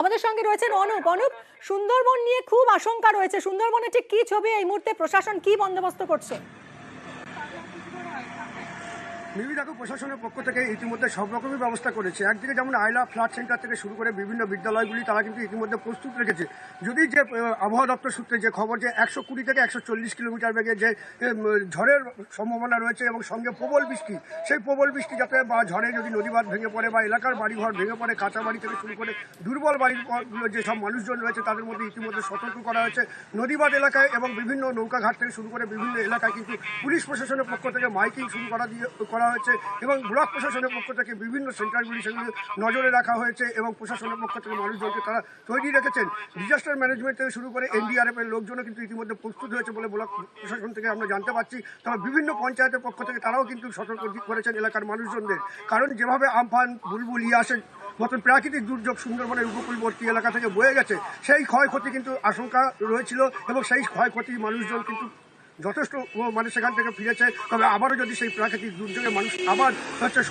আমাদের সঙ্গে রয়েছেন অনুপ। অনুপ, সুন্দরবন নিয়ে খুব আশঙ্কা রয়েছে, সুন্দরবনে ঠিক কি ছবি এই মুহূর্তে, প্রশাসন কি বন্দোবস্ত করছে? মিমি দেখো, প্রশাসনের পক্ষ থেকে ইতিমধ্যে সব রকমই ব্যবস্থা করেছে। একদিকে যেমন আইলা ফ্লাড সেন্টার থেকে শুরু করে বিভিন্ন বিদ্যালয়গুলি তারা কিন্তু ইতিমধ্যে প্রস্তুত রেখেছে। যদি যে আবহাওয়া দপ্তর সূত্রে যে খবর যে 120 থেকে 140 কিলোমিটার বেগে যে ঝড়ের সম্ভাবনা রয়েছে এবং সঙ্গে প্রবল বৃষ্টি, সেই প্রবল বৃষ্টি যাতে বা ঝড়ে যদি নদীবাঁধ ভেঙে পড়ে বা এলাকার বাড়িঘর ভেঙে পড়ে, কাঁচা বাড়ি থেকে শুরু করে দুর্বল বাড়ির যেসব মানুষজন রয়েছে তাদের মধ্যে ইতিমধ্যে সতর্ক করা হয়েছে। নদীবাঁধ এলাকায় এবং বিভিন্ন নৌকাঘাট থেকে শুরু করে বিভিন্ন এলাকায় কিন্তু পুলিশ প্রশাসনের পক্ষ থেকে মাইকিং শুরু করা হয়েছে এবং ব্লক প্রশাসনের পক্ষ থেকে বিভিন্ন সেন্টারগুলি সেগুলি নজরে রাখা হয়েছে এবং প্রশাসনের পক্ষ থেকে মানুষজনকে তারা তৈরি রেখেছেন। ডিজাস্টার ম্যানেজমেন্ট থেকে শুরু করে এনডিআরএফ এর লোকজনও কিন্তু ইতিমধ্যে প্রস্তুত হয়েছে বলে ব্লক প্রশাসন থেকে আমরা জানতে পারছি। তবে বিভিন্ন পঞ্চায়েতের পক্ষ থেকে তারাও কিন্তু সতর্ক করেছেন এলাকার মানুষজনদের, কারণ যেভাবে আমফান, বুলবুল, ইয়াসের মতন প্রাকৃতিক দুর্যোগ সুন্দরবনের উপকূলবর্তী এলাকা থেকে বয়ে গেছে, সেই ক্ষয়ক্ষতি কিন্তু আশঙ্কা রয়েছিল এবং সেই ক্ষয়ক্ষতি মানুষজন কিন্তু যথেষ্ট সেখান থেকে ফিরেছে। তবে আবারও যদি সেই প্রাকৃতিক দুর্যোগে মানুষ আবার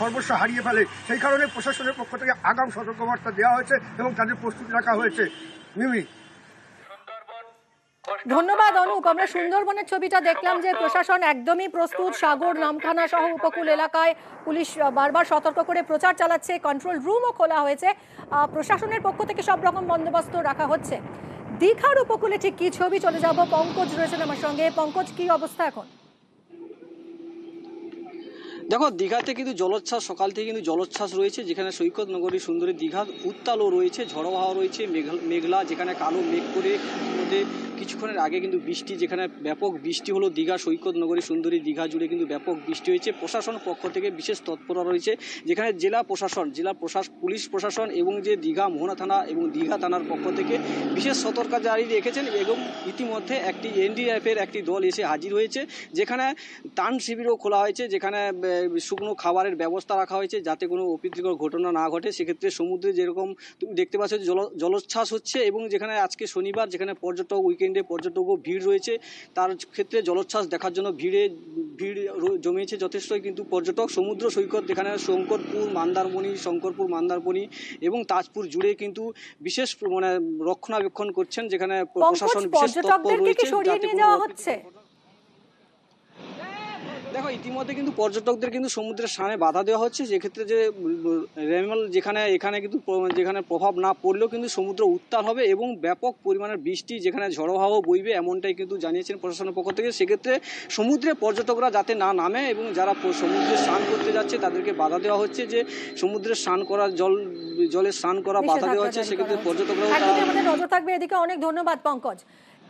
সর্বস্ব হারিয়ে ফেলে, সেই কারণে প্রশাসনের পক্ষ থেকে আগাম সতর্কবার্তা দেওয়া হয়েছে এবং তাদের প্রস্তুতি রাখা হয়েছে। মিমি, ধন্যবাদ অনুপ। আমরা সুন্দরবনের ছবিটা দেখলাম যে প্রশাসন একদমই প্রস্তুত, সাগর, নামখানা সহ উপকূল এলাকায় পুলিশ বারবার সতর্ক করে প্রচার চালাচ্ছে, কন্ট্রোল রুমও খোলা হয়েছে, প্রশাসনের পক্ষ থেকে সব রকম বন্দোবস্ত রাখা হচ্ছে। দীঘার উপকূলে ঠিক কি ছবি, চলে যাব, পঙ্কজ রয়েছেন আমার সঙ্গে। পঙ্কজ, কি অবস্থা এখন? দেখো, দীঘাতে কিন্তু জলোচ্ছ্বাস, সকাল থেকে কিন্তু জলোচ্ছ্বাস রয়েছে, যেখানে সৈকত নগরী সুন্দরী দীঘা উত্তালও রয়েছে, ঝড়ো হাওয়া রয়েছে, মেঘলা, যেখানে কালো মেঘ করে মধ্যে কিছুক্ষণের আগে কিন্তু বৃষ্টি, যেখানে ব্যাপক বৃষ্টি হলো দীঘা সৈকত নগরী সুন্দরী দীঘা জুড়ে কিন্তু ব্যাপক বৃষ্টি হয়েছে। প্রশাসনের পক্ষ থেকে বিশেষ তৎপরতা রয়েছে, যেখানে জেলা পুলিশ প্রশাসন এবং যে দীঘা মোহনা থানা এবং দীঘা থানার পক্ষ থেকে বিশেষ সতর্কতা জারি রেখেছেন এবং ইতিমধ্যে একটি এনডিআরএফের একটি দল এসে হাজির হয়েছে, যেখানে ত্রাণ শিবিরও খোলা হয়েছে, যেখানে শুকনো খাবারের ব্যবস্থা রাখা হয়েছে যাতে কোনো অপ্রীতিকর ঘটনা না ঘটে। সেক্ষেত্রে সমুদ্রে যেরকম তুমি দেখতে পাচ্ছ জলোচ্ছ্বাস হচ্ছে এবং যেখানে আজকে শনিবার, যেখানে পর্যটক উইকেন্ডে পর্যটকও ভিড় রয়েছে, তার ক্ষেত্রে জলোচ্ছ্বাস দেখার জন্য ভিড় জমিয়েছে যথেষ্টই কিন্তু পর্যটক। সমুদ্র সৈকত যেখানে শঙ্করপুর মন্দারমণি এবং তাজপুর জুড়ে কিন্তু বিশেষ রক্ষণাবেক্ষণ করছেন, যেখানে প্রশাসন বিশেষ তৎপর রয়েছে। দেখো, ইতিমধ্যে কিন্তু পর্যটকদের কিন্তু সমুদ্রের সামনে বাধা দেওয়া হচ্ছে, যেক্ষেত্রে যে রেমাল এখানে কিন্তু যেখানে প্রভাব না পড়লেও কিন্তু সমুদ্র উত্তাল হবে এবং ব্যাপক পরিমাণের বৃষ্টি, যেখানে ঝড়ো হাওয়া বইবে, এমনটাই কিন্তু জানিয়েছেন প্রশাসনের পক্ষ থেকে। সেক্ষেত্রে সমুদ্রে পর্যটকরা যাতে না নামে এবং যারা সমুদ্রে স্নান করতে যাচ্ছে তাদেরকে বাধা দেওয়া হচ্ছে, যে সমুদ্রে স্নান করা জলে স্নান করা বাধা দেওয়া হচ্ছে। সেক্ষেত্রে পর্যটকরা নজর থাকবে এদিকে। অনেক ধন্যবাদ পঙ্কজ।